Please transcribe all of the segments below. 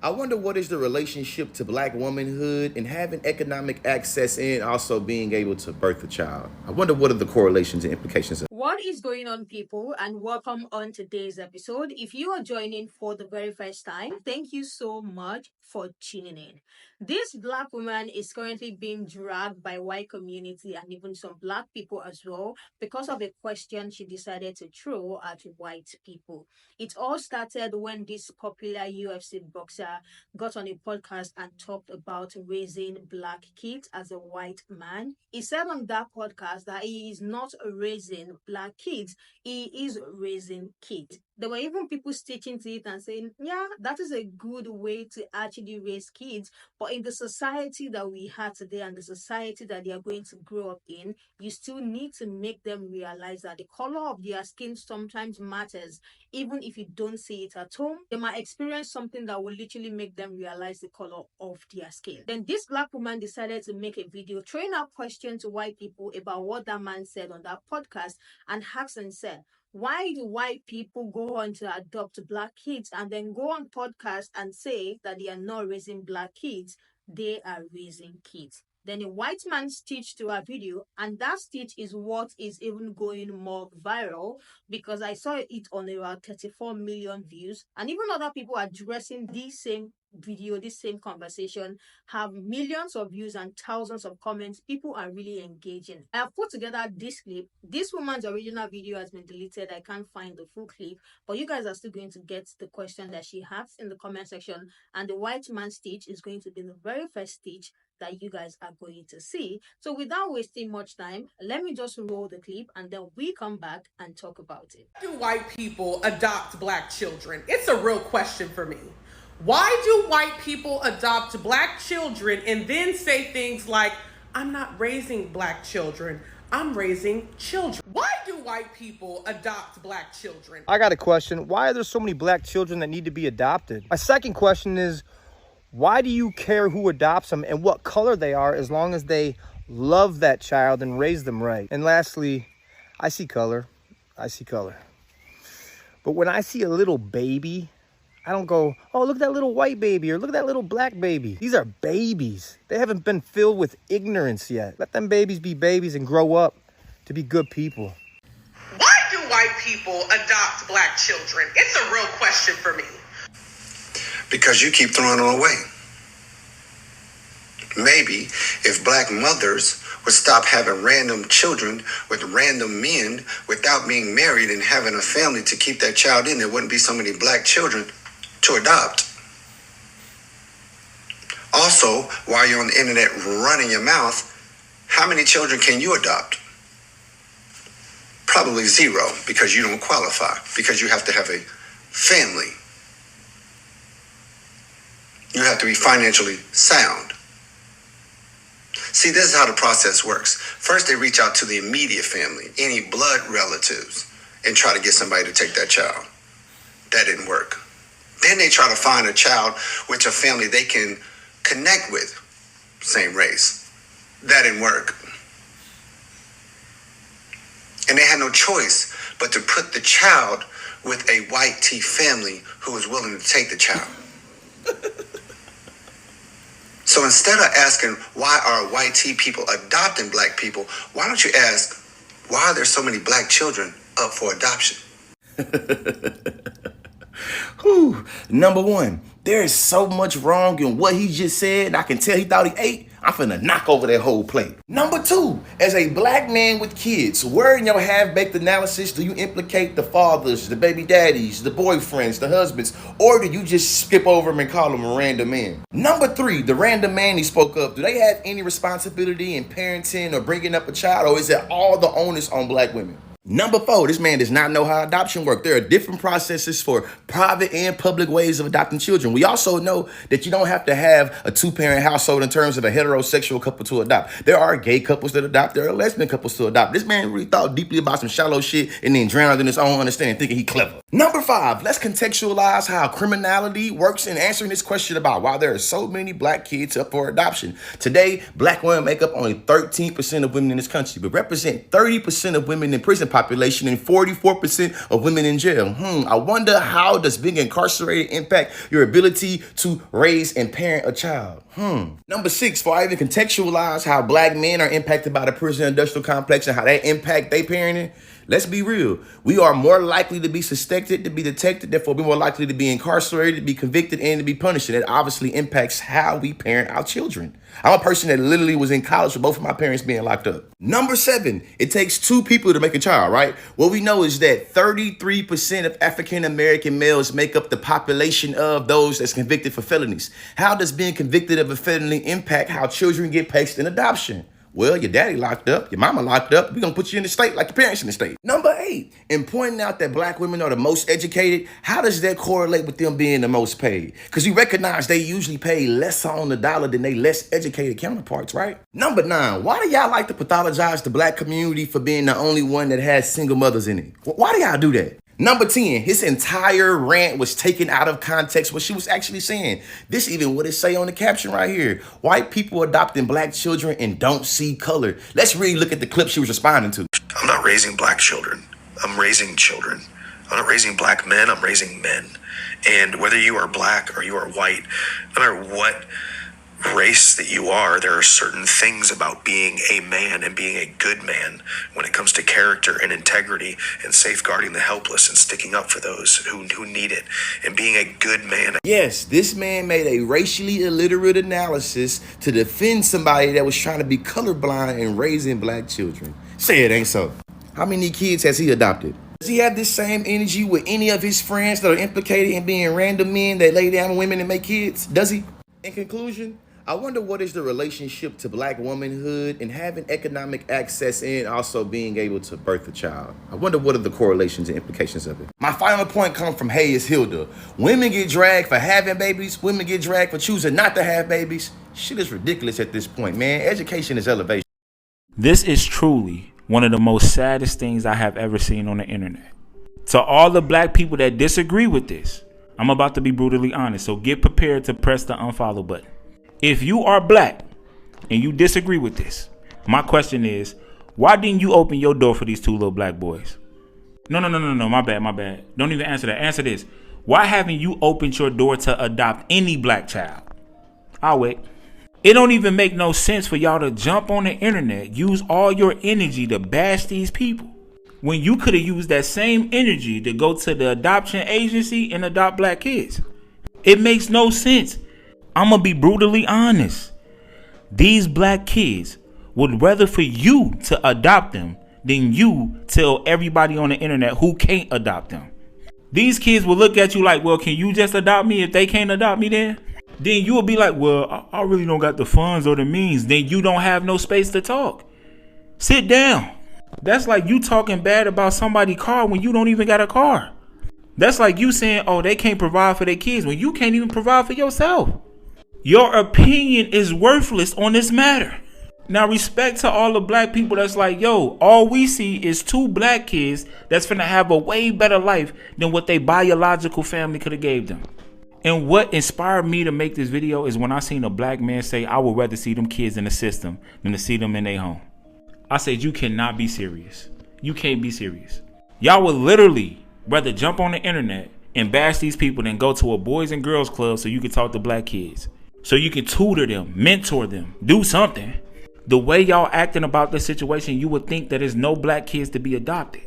I wonder what is the relationship to Black womanhood and having economic access and also being able to birth a child. I wonder what are the correlations and implications of. What is going on, people, and welcome on today's episode. If you are joining for the very first time, thank you so much for tuning in. This Black woman is currently being dragged by white community and even some Black people as well because of a question she decided to throw at white people. It all started when this popular UFC boxer got on a podcast and talked about raising Black kids as a white man. He said on that podcast that he is not raising Black kids, he is raising kids. There were even people sticking to it and saying, yeah, that is a good way to actually raise kids. But in the society that we have today and the society that they are going to grow up in, you still need to make them realize that the color of their skin sometimes matters. Even if you don't see it at home, they might experience something that will literally make them realize the color of their skin. Then this Black woman decided to make a video throwing out questions to white people about what that man said on that podcast and asked and said, why do white people go on to adopt Black kids and then go on podcast and say that they are not raising Black kids? They are raising kids. Then a white man stitched to a video, and that stitch is what is even going more viral because I saw it on around 34 million views, and even other people addressing this same video, this same conversation, have millions of views and thousands of comments. People are really engaging. I have put together this clip. This woman's original video has been deleted. I can't find the full clip, but you guys are still going to get the question that she has in the comment section, and the white man stitch is going to be the very first stitch that you guys are going to see. So without wasting much time, let me just roll the clip and then we come back and talk about it. Why do white people adopt Black children? It's a real question for me. Why do white people adopt Black children and then say things like, I'm not raising Black children, I'm raising children? Why do white people adopt Black children? I got a question. Why are there so many Black children that need to be adopted? My second question is, why do you care who adopts them and what color they are as long as they love that child and raise them right? And lastly, I see color. I see color. But when I see a little baby, I don't go, oh, look at that little white baby or look at that little Black baby. These are babies. They haven't been filled with ignorance yet. Let them babies be babies and grow up to be good people. Why do white people adopt Black children? It's a real question for me. Because you keep throwing them away. Maybe if Black mothers would stop having random children with random men without being married and having a family to keep that child in, there wouldn't be so many Black children to adopt. Also, while you're on the internet running your mouth, how many children can you adopt? Probably zero, because you don't qualify, because you have to have a family. You have to be financially sound. See, this is how the process works. First, they reach out to the immediate family, any blood relatives, and try to get somebody to take that child. That didn't work. Then they try to find a child with a family they can connect with, same race. That didn't work. And they had no choice but to put the child with a white tea family who was willing to take the child. So instead of asking why are white tea people adopting Black people, why don't you ask why are there so many Black children up for adoption? Whew. Number one, there is so much wrong in what he just said. I can tell he thought he ate. I'm finna knock over that whole plate. Number two, as a Black man with kids, where in your half-baked analysis do you implicate the fathers, the baby daddies, the boyfriends, the husbands, or do you just skip over them and call them a random man? Number three, the random man he spoke of, do they have any responsibility in parenting or bringing up a child, or is it all the onus on Black women? Number four, this man does not know how adoption works. There are different processes for private and public ways of adopting children. We also know that you don't have to have a two-parent household in terms of a heterosexual couple to adopt. There are gay couples that adopt. There are lesbian couples to adopt. This man really thought deeply about some shallow shit and then drowned in his own understanding, thinking he clever. Number five, let's contextualize how criminality works in answering this question about why there are so many Black kids up for adoption. Today, Black women make up only 13% of women in this country, but represent 30% of women in prison population and 44% of women in jail. I wonder, how does being incarcerated impact your ability to raise and parent a child? Number 6, for I even contextualize how black men are impacted by the prison industrial complex and how that impact their parenting. Let's be real. We are more likely to be suspected, to be detected, therefore we're more likely to be incarcerated, to be convicted, and to be punished. And it obviously impacts how we parent our children. I'm a person that literally was in college with both of my parents being locked up. Number 7, it takes 2 people to make a child, right? What we know is that 33% of African-American males make up the population of those that's convicted for felonies. How does being convicted of a felony impact how children get placed in adoption? Well, your daddy locked up, your mama locked up. We're going to put you in the state like your parents in the state. Number 8, in pointing out that black women are the most educated, how does that correlate with them being the most paid? Because you recognize they usually pay less on the dollar than they less educated counterparts, right? Number 9, why do y'all like to pathologize the black community for being the only one that has single mothers in it? Why do y'all do that? Number 10, his entire rant was taken out of context what she was actually saying. This even what it say on the caption right here. White people adopting black children and don't see color. Let's really look at the clip she was responding to. I'm not raising black children. I'm raising children. I'm not raising black men. I'm raising men. And whether you are black or you are white, no matter what race that you are, there are certain things about being a man and being a good man when it comes to character and integrity and safeguarding the helpless and sticking up for those who need it and being a good man. Yes, this man made a racially illiterate analysis to defend somebody that was trying to be colorblind and raising black children. Say it ain't so. How many kids has he adopted? Does he have this same energy with any of his friends that are implicated in being random men that lay down with women and make kids? Does he? In conclusion, I wonder what is the relationship to black womanhood and having economic access and also being able to birth a child. I wonder what are the correlations and implications of it. My final point comes from Hayes Hilda. Women get dragged for having babies. Women get dragged for choosing not to have babies. Shit is ridiculous at this point, man. Education is elevation. This is truly one of the most saddest things I have ever seen on the internet. To all the black people that disagree with this, I'm about to be brutally honest, so get prepared to press the unfollow button. If you are black and you disagree with this, my question is, why didn't you open your door for these 2 little black boys? No, my bad. Don't even answer that. Answer this. Why haven't you opened your door to adopt any black child? I'll wait. It don't even make no sense for y'all to jump on the internet, use all your energy to bash these people, when you could have used that same energy to go to the adoption agency and adopt black kids. It makes no sense. I'm going to be brutally honest. These black kids would rather for you to adopt them than you tell everybody on the internet who can't adopt them. These kids will look at you like, well, can you just adopt me if they can't adopt me then? Then you will be like, well, I really don't got the funds or the means. Then you don't have no space to talk. Sit down. That's like you talking bad about somebody's car when you don't even got a car. That's like you saying, oh, they can't provide for their kids when you can't even provide for yourself. Your opinion is worthless on this matter. Now, respect to all the black people that's like, yo, all we see is 2 black kids that's finna have a way better life than what their biological family could have gave them. And what inspired me to make this video is when I seen a black man say, I would rather see them kids in the system than to see them in their home. I said, you cannot be serious. You can't be serious. Y'all would literally rather jump on the internet and bash these people than go to a boys and girls club so you can talk to black kids. So you can tutor them, mentor them, do something. The way y'all acting about this situation, you would think that there's no black kids to be adopted.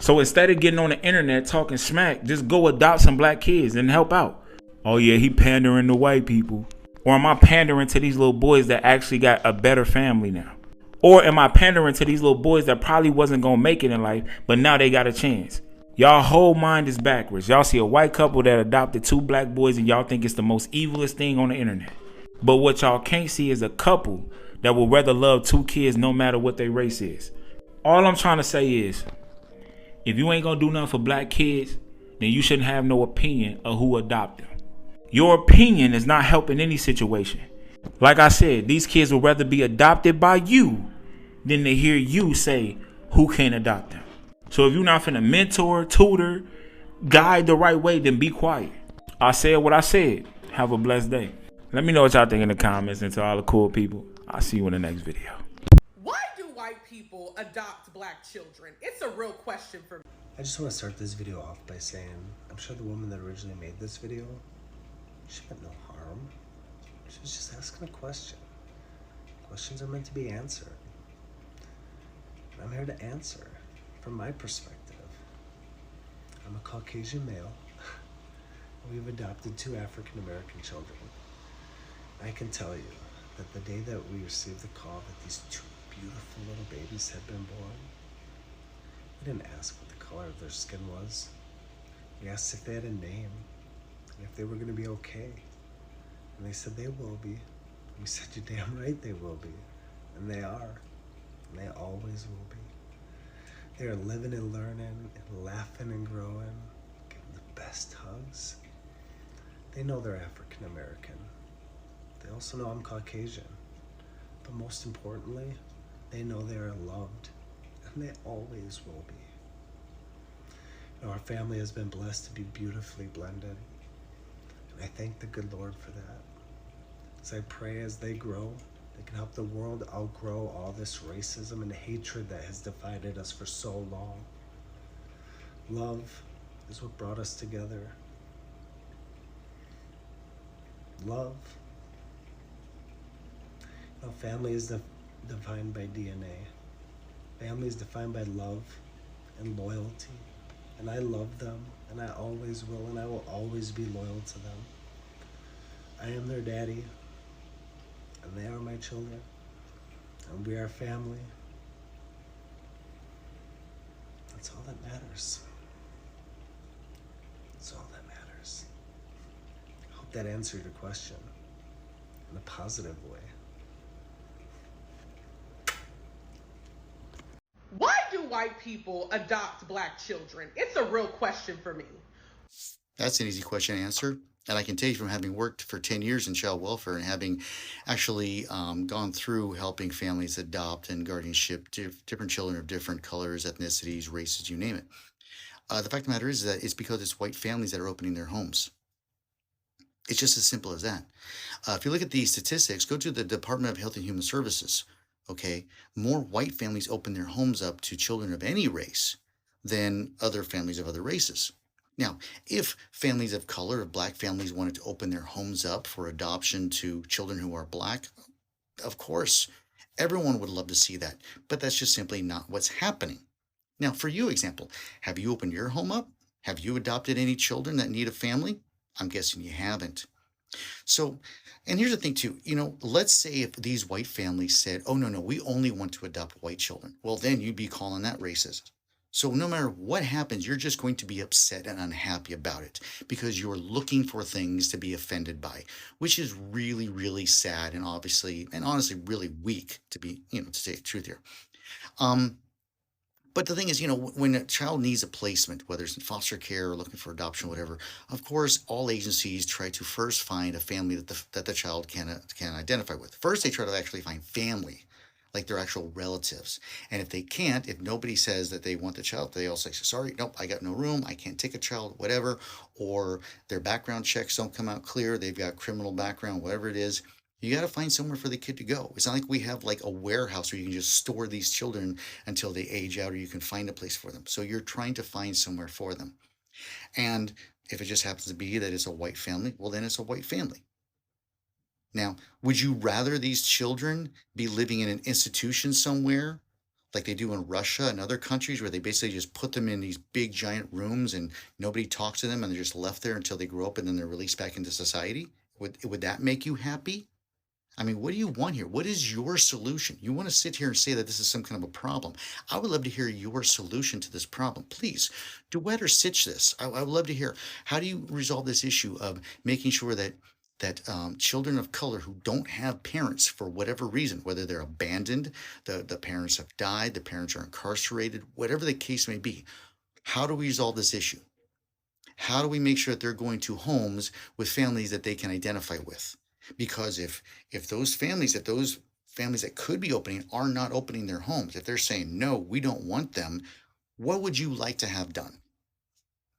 So instead of getting on the internet talking smack, just go adopt some black kids and help out. Oh yeah, he pandering to white people. Or am I pandering to these little boys that actually got a better family now? Or am I pandering to these little boys that probably wasn't going to make it in life, but now they got a chance? Y'all whole mind is backwards. Y'all see a white couple that adopted 2 black boys and y'all think it's the most evilest thing on the internet. But what y'all can't see is a couple that will rather love 2 kids no matter what their race is. All I'm trying to say is, if you ain't gonna do nothing for black kids, then you shouldn't have no opinion of who adopt them. Your opinion is not helping any situation. Like I said, these kids will rather be adopted by you than to hear you say who can't adopt them. So if you're not finna mentor, tutor, guide the right way, then be quiet. I said what I said. Have a blessed day. Let me know what y'all think in the comments, and to all the cool people, I'll see you in the next video. Why do white white people adopt black children? It's a real question for me. I just want to start this video off by saying I'm sure the woman that originally made this video, she meant no harm. She was just asking a question. Questions are meant to be answered. And I'm here to answer from my perspective. I'm a Caucasian male. We've adopted 2 African American children. I can tell you that the day that we received the call that these 2 beautiful little babies had been born, we didn't ask what the color of their skin was. We asked if they had a name and if they were going to be okay. And they said they will be. We said, you're damn right they will be. And they are. And they always will be. They are living and learning and laughing and growing, giving the best hugs. They know they're African American. They also know I'm Caucasian. But most importantly, they know they are loved. And they always will be. You know, our family has been blessed to be beautifully blended. And I thank the good Lord for that. As I pray as they grow, they can help the world outgrow all this racism and hatred that has divided us for so long. Love is what brought us together. Love. You know, family is defined by DNA. Family is defined by love and loyalty. And I love them, and I always will, and I will always be loyal to them. I am their daddy, and they are my children, and we are family. That's all that matters. That's all that matters. I hope that answered your question in a positive way. Why do white people adopt black children? It's a real question for me. That's an easy question to answer. And I can tell you from having worked for 10 years in child welfare and having actually gone through helping families adopt and guardianship different children of different colors, ethnicities, races, you name it. The fact of the matter is that it's because it's white families that are opening their homes. It's just as simple as that. If you look at the statistics, go to the Department of Health and Human Services. Okay, more white families open their homes up to children of any race than other families of other races. Now, if families of color, if black families wanted to open their homes up for adoption to children who are black, of course, everyone would love to see that. But that's just simply not what's happening. Now, for you, example, have you opened your home up? Have you adopted any children that need a family? I'm guessing you haven't. So, and here's the thing too, you know, let's say if these white families said, oh, no, we only want to adopt white children. Well, then you'd be calling that racist. So no matter what happens, you're just going to be upset and unhappy about it because you're looking for things to be offended by, which is really, really sad and obviously, and honestly, really weak to be, you know, to say the truth here. But the thing is, you know, when a child needs a placement, whether it's in foster care or looking for adoption, or whatever, of course, all agencies try to first find a family that the child can identify with. First, they try to actually find family, like their actual relatives. And if they can't, if nobody says that they want the child, they all say, sorry, nope, I got no room, I can't take a child, whatever. Or their background checks don't come out clear, they've got criminal background, whatever it is. You got to find somewhere for the kid to go. It's not like we have like a warehouse where you can just store these children until they age out or you can find a place for them. So you're trying to find somewhere for them. And if it just happens to be that it's a white family, well, then it's a white family. Now, would you rather these children be living in an institution somewhere like they do in Russia and other countries where they basically just put them in these big giant rooms and nobody talks to them and they're just left there until they grow up and then they're released back into society? Would that make you happy? I mean, what do you want here? What is your solution? You want to sit here and say that this is some kind of a problem. I would love to hear your solution to this problem. Please, duet or stitch this. I would love to hear, how do you resolve this issue of making sure that children of color who don't have parents for whatever reason, whether they're abandoned, the parents have died, the parents are incarcerated, whatever the case may be, how do we resolve this issue? How do we make sure that they're going to homes with families that they can identify with? Because if those families that could be opening are not opening their homes, if they're saying, no, we don't want them, what would you like to have done?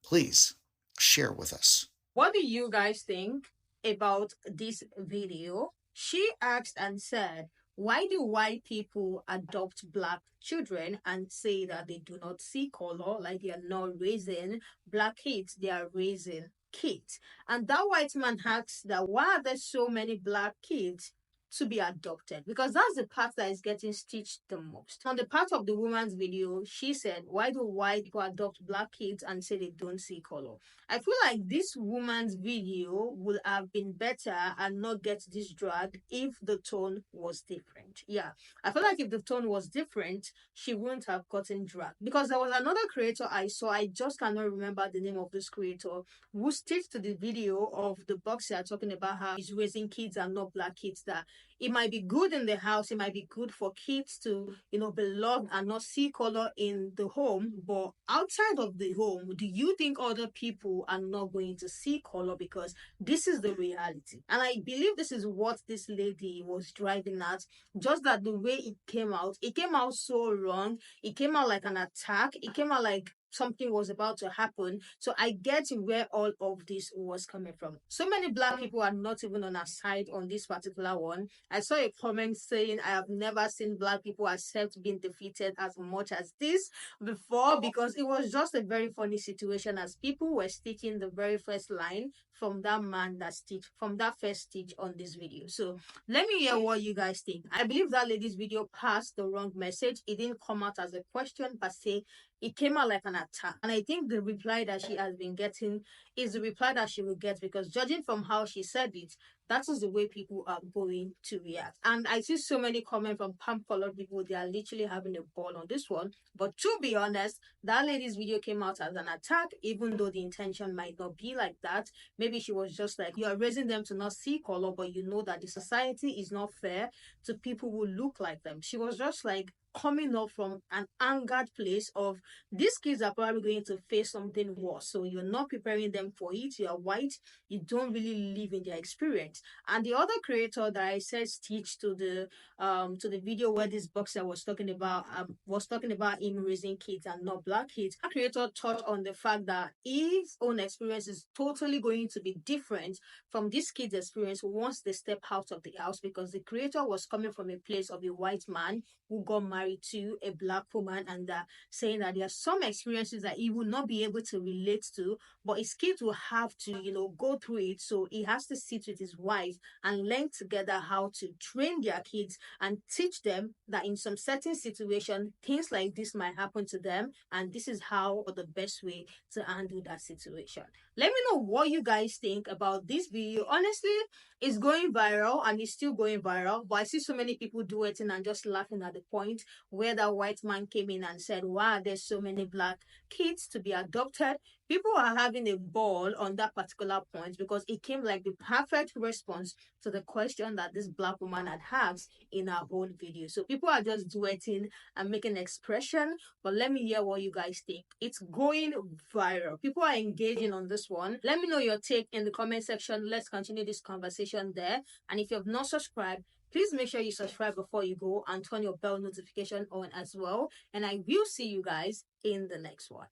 Please share with us. What do you guys think about this video? She asked and said, Why do white people adopt black children and say that they do not see color, like they are not raising black kids, they are raising kids? And that white man asks that why are there so many black kids to be adopted? Because that's the part that is getting stitched the most. On the part of the woman's video, she said, why do white people adopt black kids and say they don't see color? I feel like this woman's video would have been better and not get this drag if the tone was different. Yeah, I feel like if the tone was different, she wouldn't have gotten dragged. Because there was another creator I saw, I just cannot remember the name of this creator, who stitched to the video of the boxer talking about how he's raising kids and not black kids, that it might be good in the house, it might be good for kids to, be loved and not see color in the home, but outside of the home, do you think other people are not going to see color? Because this is the reality. And I believe this is what this lady was driving at, just that the way it came out so wrong. It came out like an attack. It came out like something was about to happen. So I get where all of this was coming from. So many black people are not even on our side on this particular one. I saw a comment saying, I have never seen black people accept being defeated as much as this before, because it was just a very funny situation as people were stitching the very first line from that man that stitched from that first stitch on this video. So let me hear what you guys think. I believe that lady's video passed the wrong message. It didn't come out as a question per se. It came out like an attack. And I think the reply that she has been getting is the reply that she will get, because judging from how she said it, that is the way people are going to react. And I see so many comments from palm-colored people. They are literally having a ball on this one. But to be honest, that lady's video came out as an attack, even though the intention might not be like that. Maybe she was just like, you are raising them to not see color, but you know that the society is not fair to people who look like them. She was just like coming up from an angered place of, these kids are probably going to face something worse, so you're not preparing them for it. You are white, you don't really live in their experience. And the other creator that I said stitch to the video where this boxer was talking about him raising kids and not black kids, that creator touched on the fact that his own experience is totally going to be different from this kid's experience once they step out of the house, because the creator was coming from a place of a white man who got married to a black woman, and saying that there are some experiences that he will not be able to relate to, but his kids will have to, go through it. So he has to sit with his wife and learn together how to train their kids and teach them that in some certain situation, things like this might happen to them, and this is how, or the best way to handle that situation. Let me know what you guys think about this video. Honestly, it's going viral and it's still going viral, but I see so many people duetting and just laughing at the point where that white man came in and said, wow, there's so many black kids to be adopted. People are having a ball on that particular point, because it came like the perfect response to the question that this black woman had asked in her own video. So people are just duetting and making expression, but let me hear what you guys think. It's going viral. People are engaging on this one. Let me know your take in the comment section. Let's continue this conversation there. And if you have not subscribed, please make sure you subscribe before you go and turn your bell notification on as well. And I will see you guys in the next one.